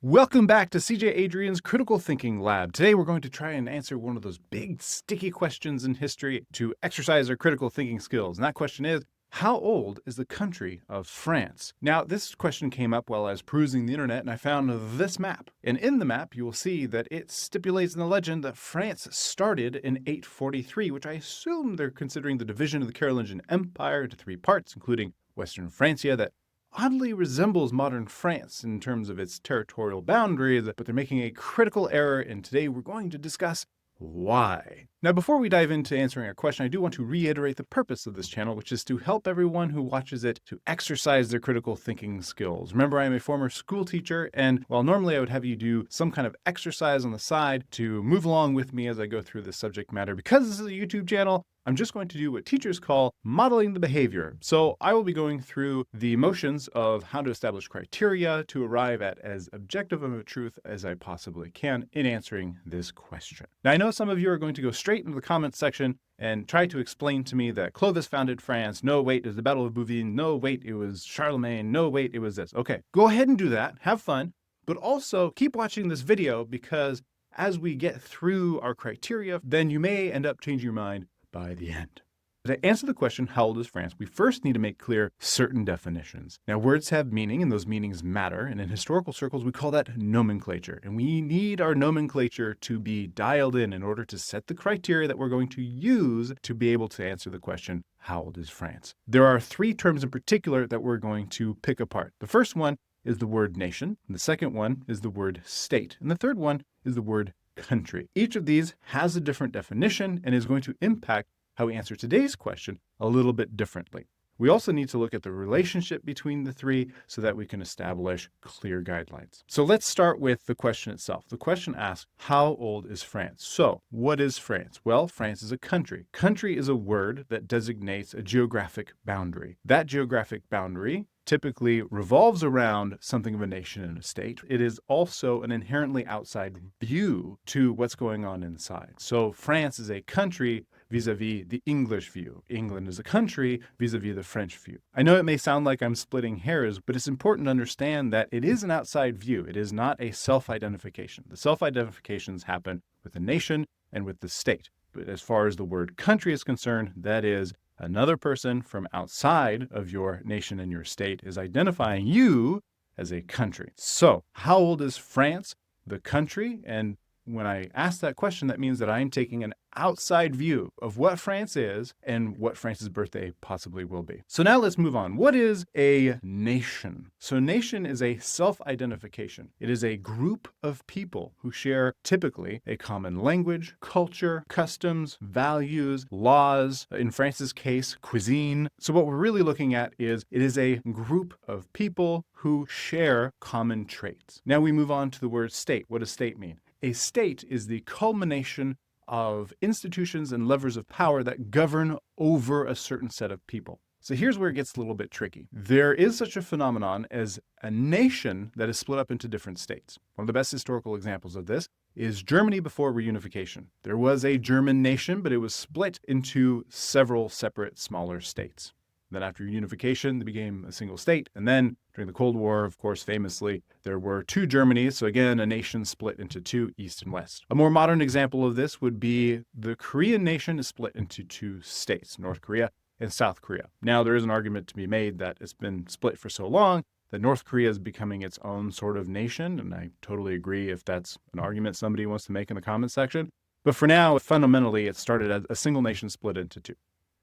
Welcome back to CJ Adrien's Critical Thinking Lab. Today we're going to try and answer one of those big sticky questions in history to exercise our critical thinking skills. And that question is, how old is the country of France? Now, this question came up while I was perusing the internet and I found this map. And in the map, you will see that it stipulates in the legend that France started in 843, which I assume they're considering the division of the Carolingian Empire into three parts, including Western Francia, that oddly resembles modern France in terms of its territorial boundaries, but they're making a critical error, and today we're going to discuss why. Now, before we dive into answering our question, I do want to reiterate the purpose of this channel, which is to help everyone who watches it to exercise their critical thinking skills. Remember, I am a former school teacher, and while normally I would have you do some kind of exercise on the side to move along with me as I go through this subject matter, because this is a YouTube channel, I'm just going to do what teachers call modeling the behavior. So I will be going through the motions of how to establish criteria to arrive at as objective of a truth as I possibly can in answering this question. Now, I know some of you are going to go straight into the comments section and try to explain to me that Clovis founded France. No, wait, it was the Battle of Bouvines. No, wait, it was Charlemagne. No, wait, it was this. Okay, go ahead and do that. Have fun. But also keep watching this video, because as we get through our criteria, then you may end up changing your mind by the end. To answer the question, how old is France, we first need to make clear certain definitions. Now, words have meaning, and those meanings matter, and in historical circles, we call that nomenclature. And we need our nomenclature to be dialed in order to set the criteria that we're going to use to be able to answer the question, how old is France? There are three terms in particular that we're going to pick apart. The first one is the word nation, and the second one is the word state, and the third one is the word country. Each of these has a different definition and is going to impact how we answer today's question a little bit differently. We also need to look at the relationship between the three so that we can establish clear guidelines. So let's start with the question itself. The question asks, how old is France? So what is France? Well, France is a country. Country is a word that designates a geographic boundary. That geographic boundary typically revolves around something of a nation and a state. It is also an inherently outside view to what's going on inside. So France is a country vis-a-vis the English view. England is a country vis-a-vis the French view. I know it may sound like I'm splitting hairs, but it's important to understand that it is an outside view. It is not a self-identification. The self-identifications happen with the nation and with the state. But as far as the word country is concerned, that is another person from outside of your nation and your state is identifying you as a country. So, how old is France, the country? And when I ask that question, that means that I'm taking an outside view of what France is and what France's birthday possibly will be. So now let's move on. What is a nation? So nation is a self-identification. It is a group of people who share typically a common language, culture, customs, values, laws, in France's case, cuisine. So what we're really looking at is it is a group of people who share common traits. Now we move on to the word state. What does state mean? A state is the culmination of institutions and levers of power that govern over a certain set of people. So here's where it gets a little bit tricky. There is such a phenomenon as a nation that is split up into different states. One of the best historical examples of this is Germany before reunification. There was a German nation, but it was split into several separate smaller states. Then after unification, they became a single state. And then during the Cold War, of course, famously, there were two Germanys. So again, a nation split into two, East and West. A more modern example of this would be the Korean nation is split into two states, North Korea and South Korea. Now, there is an argument to be made that it's been split for so long that North Korea is becoming its own sort of nation. And I totally agree if that's an argument somebody wants to make in the comments section. But for now, fundamentally, it started as a single nation split into two.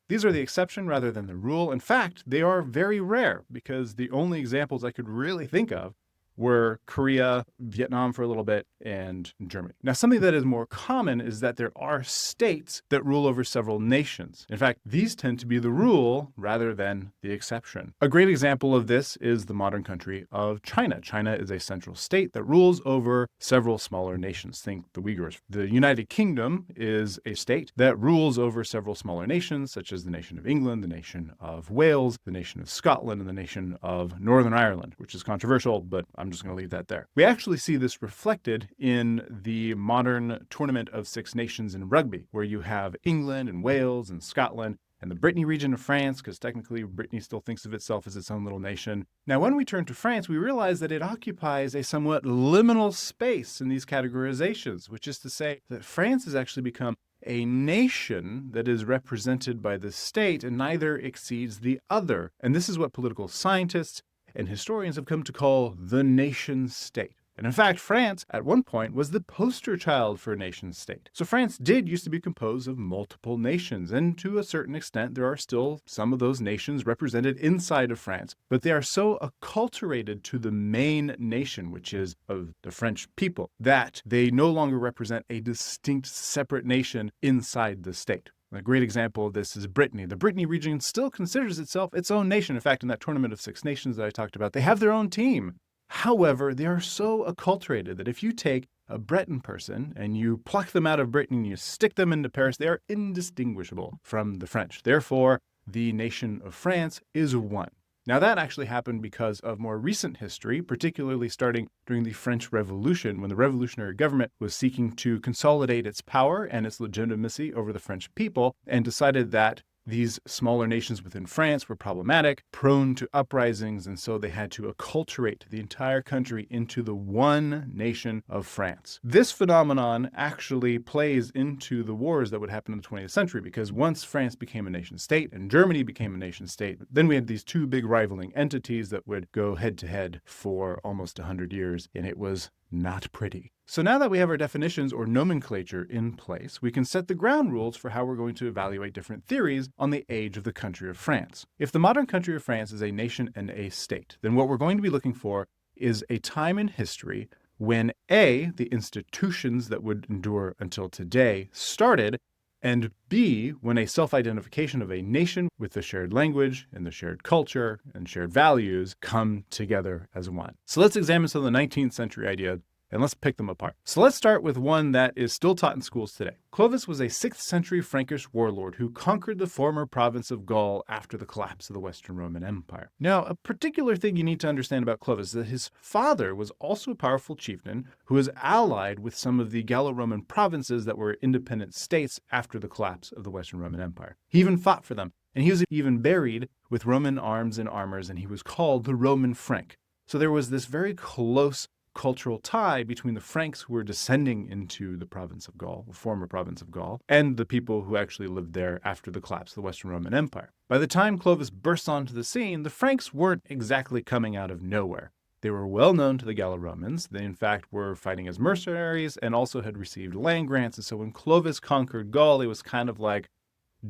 These are the exception rather than the rule. In fact, they are very rare because the only examples I could really think of were Korea, Vietnam for a little bit, and Germany. Now, something that is more common is that there are states that rule over several nations. In fact, these tend to be the rule rather than the exception. A great example of this is the modern country of China. China is a central state that rules over several smaller nations. Think the Uyghurs. The United Kingdom is a state that rules over several smaller nations, such as the nation of England, the nation of Wales, the nation of Scotland, and the nation of Northern Ireland, which is controversial, but I'm just going to leave that there. We actually see this reflected in the modern Tournament of Six Nations in rugby, where you have England and Wales and Scotland and the Brittany region of France, because technically Brittany still thinks of itself as its own little nation. Now, when we turn to France, we realize that it occupies a somewhat liminal space in these categorizations, which is to say that France has actually become a nation that is represented by the state and neither exceeds the other. And this is what political scientists and historians have come to call the nation state. And in fact, France, at one point, was the poster child for a nation state. So France did used to be composed of multiple nations, and to a certain extent, there are still some of those nations represented inside of France, but they are so acculturated to the main nation, which is of the French people, that they no longer represent a distinct, separate nation inside the state. A great example of this is Brittany. The Brittany region still considers itself its own nation. In fact, in that tournament of 6 nations that I talked about, they have their own team. However, they are so acculturated that if you take a Breton person and you pluck them out of Britain and you stick them into Paris, they are indistinguishable from the French. Therefore, the nation of France is one. Now, that actually happened because of more recent history, particularly starting during the French Revolution, when the revolutionary government was seeking to consolidate its power and its legitimacy over the French people, and decided that these smaller nations within France were problematic, prone to uprisings, and so they had to acculturate the entire country into the one nation of France. This phenomenon actually plays into the wars that would happen in the 20th century, because once France became a nation state and Germany became a nation state, then we had these two big rivaling entities that would go head to head for almost 100 years, and it was not pretty. So now that we have our definitions or nomenclature in place, we can set the ground rules for how we're going to evaluate different theories on the age of the country of France. If the modern country of France is a nation and a state, then what we're going to be looking for is a time in history when A, the institutions that would endure until today started, and B, when a self-identification of a nation with the shared language and the shared culture and shared values come together as one. So let's examine some of the 19th century ideas and let's pick them apart. So let's start with one that is still taught in schools today. Clovis was a 6th century Frankish warlord who conquered the former province of Gaul after the collapse of the Western Roman Empire. Now, a particular thing you need to understand about Clovis is that his father was also a powerful chieftain who was allied with some of the Gallo-Roman provinces that were independent states after the collapse of the Western Roman Empire. He even fought for them, and he was even buried with Roman arms and armors, and he was called the Roman Frank. So there was this very close cultural tie between the Franks who were descending into the province of Gaul, the former province of Gaul, and the people who actually lived there after the collapse of the Western Roman Empire. By the time Clovis burst onto the scene, the Franks weren't exactly coming out of nowhere. They were well known to the Gallo-Romans. They, in fact, were fighting as mercenaries and also had received land grants. And so when Clovis conquered Gaul, it was kind of like,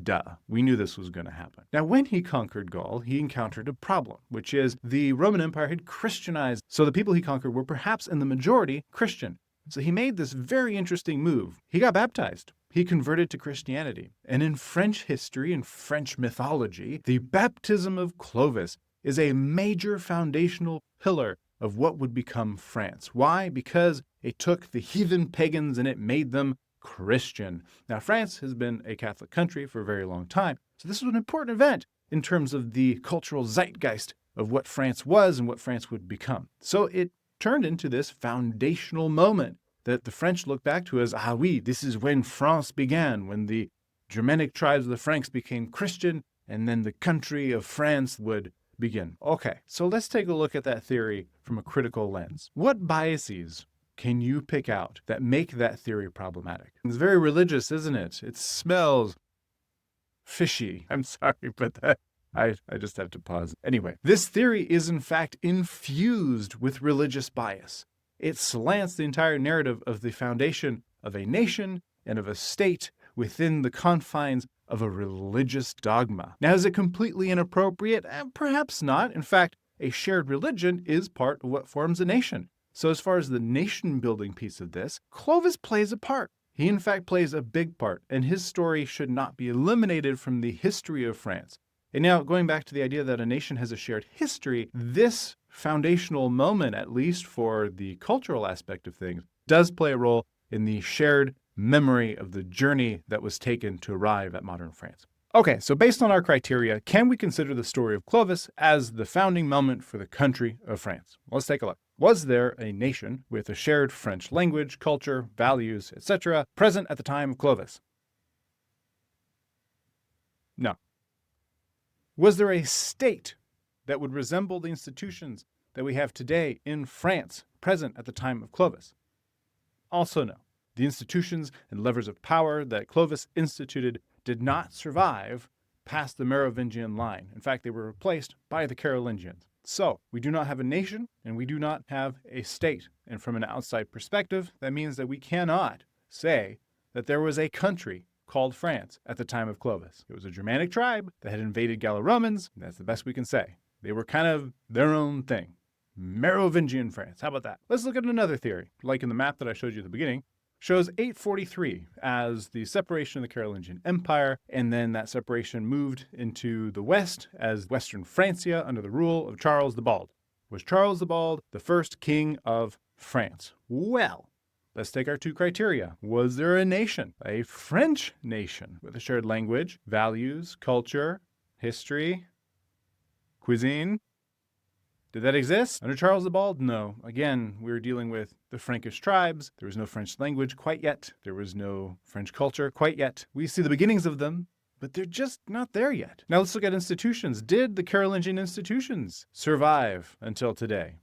duh, we knew this was going to happen. Now, when he conquered Gaul, he encountered a problem, which is the Roman Empire had Christianized, so the people he conquered were perhaps in the majority Christian. So he made this very interesting move. He got baptized. He converted to Christianity. And in French history and French mythology, the baptism of Clovis is a major foundational pillar of what would become France. Why? Because it took the heathen pagans and it made them Christian. Now, France has been a Catholic country for a very long time, so this was an important event in terms of the cultural zeitgeist of what France was and what France would become. So it turned into this foundational moment that the French look back to as, this is when France began, when the Germanic tribes of the Franks became Christian, and then the country of France would begin. Okay, so let's take a look at that theory from a critical lens. What biases can you pick out that make that theory problematic? It's very religious, isn't it? It smells fishy. I'm sorry, but I just have to pause. Anyway, this theory is in fact infused with religious bias. It slants the entire narrative of the foundation of a nation and of a state within the confines of a religious dogma. Now, is it completely inappropriate? Perhaps not. In fact, a shared religion is part of what forms a nation. So as far as the nation-building piece of this, Clovis plays a part. He, in fact, plays a big part, and his story should not be eliminated from the history of France. And now, going back to the idea that a nation has a shared history, this foundational moment, at least for the cultural aspect of things, does play a role in the shared memory of the journey that was taken to arrive at modern France. Okay, so based on our criteria, can we consider the story of Clovis as the founding moment for the country of France? Let's take a look. Was there a nation with a shared French language, culture, values, etc., present at the time of Clovis? No. Was there a state that would resemble the institutions that we have today in France, present at the time of Clovis? Also no. The institutions and levers of power that Clovis instituted did not survive past the Merovingian line. In fact, they were replaced by the Carolingians. So, we do not have a nation and we do not have a state. And from an outside perspective, that means that we cannot say that there was a country called France at the time of Clovis. It was a Germanic tribe that had invaded Gallo-Romans. That's the best we can say. They were kind of their own thing. Merovingian France. How about that? Let's look at another theory. Like in the map that I showed you at the beginning, shows 843 as the separation of the Carolingian Empire, and then that separation moved into the west as Western Francia under the rule of Charles the Bald. Was Charles the Bald the first king of France? Well, let's take our two criteria. Was there a nation, a French nation, with a shared language, values, culture, history, cuisine? Did that exist under Charles the Bald? No. Again, we were dealing with the Frankish tribes. There was no French language quite yet. There was no French culture quite yet. We see the beginnings of them, but they're just not there yet. Now let's look at institutions. Did the Carolingian institutions survive until today?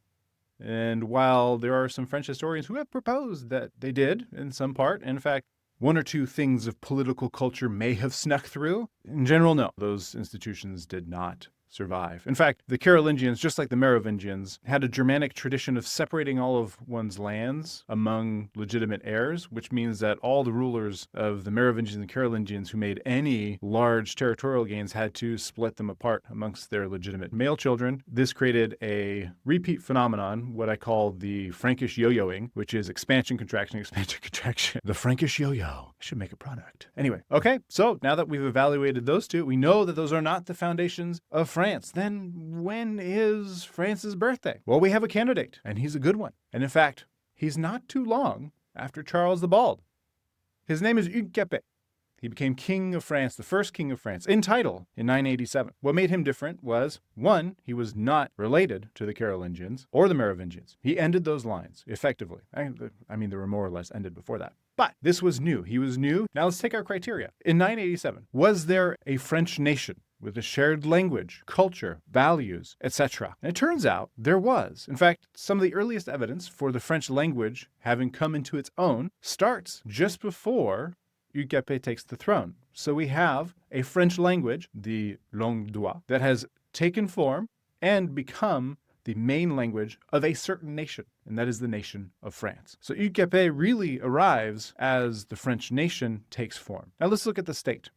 And while there are some French historians who have proposed that they did in some part, in fact, one or two things of political culture may have snuck through, in general, no. Those institutions did not survive. In fact, the Carolingians, just like the Merovingians, had a Germanic tradition of separating all of one's lands among legitimate heirs, which means that all the rulers of the Merovingians and Carolingians who made any large territorial gains had to split them apart amongst their legitimate male children. This created a repeat phenomenon, what I call the Frankish yo-yoing, which is expansion, contraction, expansion, contraction. The Frankish yo-yo. I should make a product. Anyway, okay, so now that we've evaluated those two, we know that those are not the foundations of France. Then when is France's birthday? Well, we have a candidate, and he's a good one. And in fact, he's not too long after Charles the Bald. His name is Hugues Capet. He became king of France, the first king of France, in title in 987. What made him different was, one, he was not related to the Carolingians or the Merovingians. He ended those lines effectively. I mean, they were more or less ended before that. But this was new. He was new. Now let's take our criteria. In 987, was there a French nation with a shared language, culture, values, etc.? And it turns out there was. In fact, some of the earliest evidence for the French language having come into its own starts just before Hugues Capet takes the throne. So we have a French language, the langue d'oie, that has taken form and become the main language of a certain nation, and that is the nation of France. So Hugues Capet really arrives as the French nation takes form. Now let's look at the state.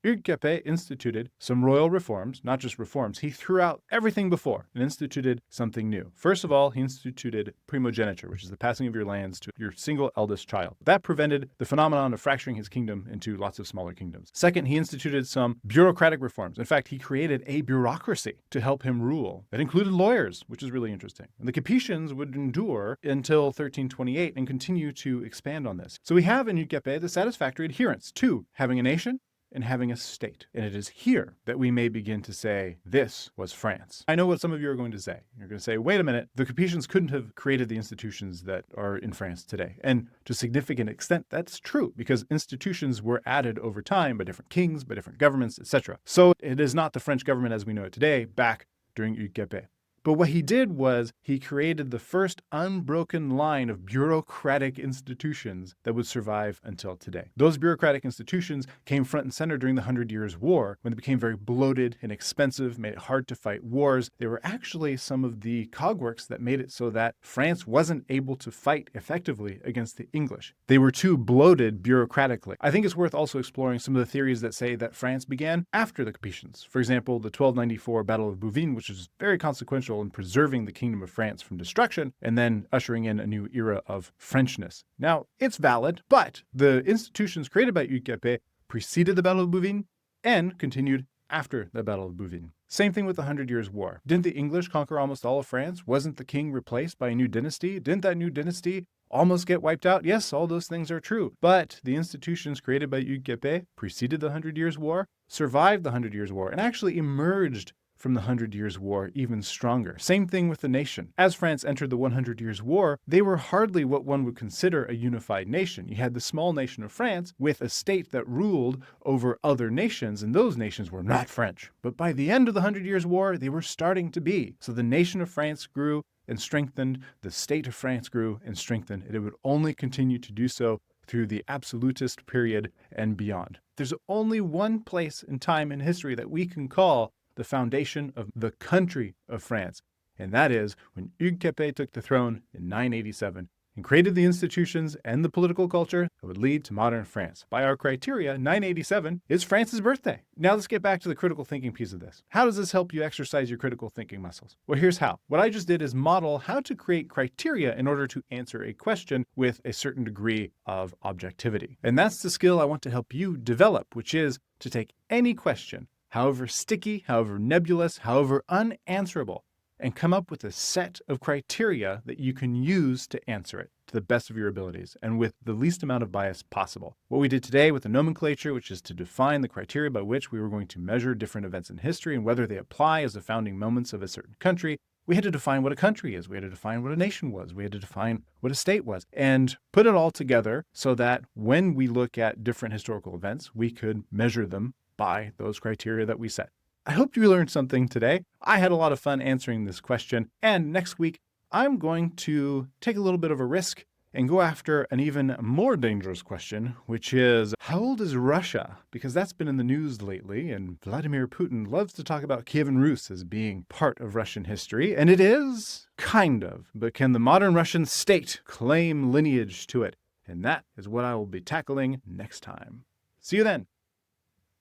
Hugues Capet instituted some royal reforms, not just reforms. He threw out everything before and instituted something new. First of all, he instituted primogeniture, which is the passing of your lands to your single eldest child. That prevented the phenomenon of fracturing his kingdom into lots of smaller kingdoms. Second, he instituted some bureaucratic reforms. In fact, he created a bureaucracy to help him rule that included lawyers, which is really interesting. And the Capetians would endure until 1328 and continue to expand on this. So we have in Hugues Capet the satisfactory adherence to having a nation and having a state. And it is here that we may begin to say, this was France. I know what some of you are going to say. You're going to say, wait a minute, the Capetians couldn't have created the institutions that are in France today. And to a significant extent, that's true, because institutions were added over time by different kings, by different governments, etc. So it is not the French government as we know it today, back during Hugues Capet. But what he did was he created the first unbroken line of bureaucratic institutions that would survive until today. Those bureaucratic institutions came front and center during the 100 Years' War, when they became very bloated and expensive, made it hard to fight wars. They were actually some of the cogworks that made it so that France wasn't able to fight effectively against the English. They were too bloated bureaucratically. I think it's worth also exploring some of the theories that say that France began after the Capetians. For example, the 1294 Battle of Bouvines, which was very consequential in preserving the Kingdom of France from destruction and then ushering in a new era of Frenchness. Now, it's valid, but the institutions created by Hugues Capet preceded the Battle of Bouvines and continued after the Battle of Bouvines. Same thing with the 100 Years' War. Didn't the English conquer almost all of France? Wasn't the king replaced by a new dynasty? Didn't that new dynasty almost get wiped out? Yes, all those things are true. But the institutions created by Hugues Capet preceded the 100 Years' War, survived the 100 Years' War, and actually emerged from the 100 Years' War even stronger. Same thing with the nation. As France entered the 100 Years' War, they were hardly what one would consider a unified nation. You had the small nation of France with a state that ruled over other nations, and those nations were not French. But by the end of the 100 Years' War, they were starting to be. So the nation of France grew and strengthened, the state of France grew and strengthened, and it would only continue to do so through the absolutist period and beyond. There's only one place in time and history that we can call the foundation of the country of France, and that is when Hugues Capet took the throne in 987 and created the institutions and the political culture that would lead to modern France. By our criteria, 987 is France's birthday. Now let's get back to the critical thinking piece of this. How does this help you exercise your critical thinking muscles? Well, here's how. What I just did is model how to create criteria in order to answer a question with a certain degree of objectivity. And that's the skill I want to help you develop, which is to take any question, however sticky, however nebulous, however unanswerable, and come up with a set of criteria that you can use to answer it to the best of your abilities and with the least amount of bias possible. What we did today with the nomenclature, which is to define the criteria by which we were going to measure different events in history and whether they apply as the founding moments of a certain country, we had to define what a country is. We had to define what a nation was. We had to define what a state was and put it all together so that when we look at different historical events, we could measure them by those criteria that we set. I hope you learned something today. I had a lot of fun answering this question, and next week I'm going to take a little bit of a risk and go after an even more dangerous question, which is, how old is Russia? Because that's been in the news lately, and Vladimir Putin loves to talk about Kievan Rus as being part of Russian history, and it is, kind of. But can the modern Russian state claim lineage to it? And that is what I will be tackling next time. See you then.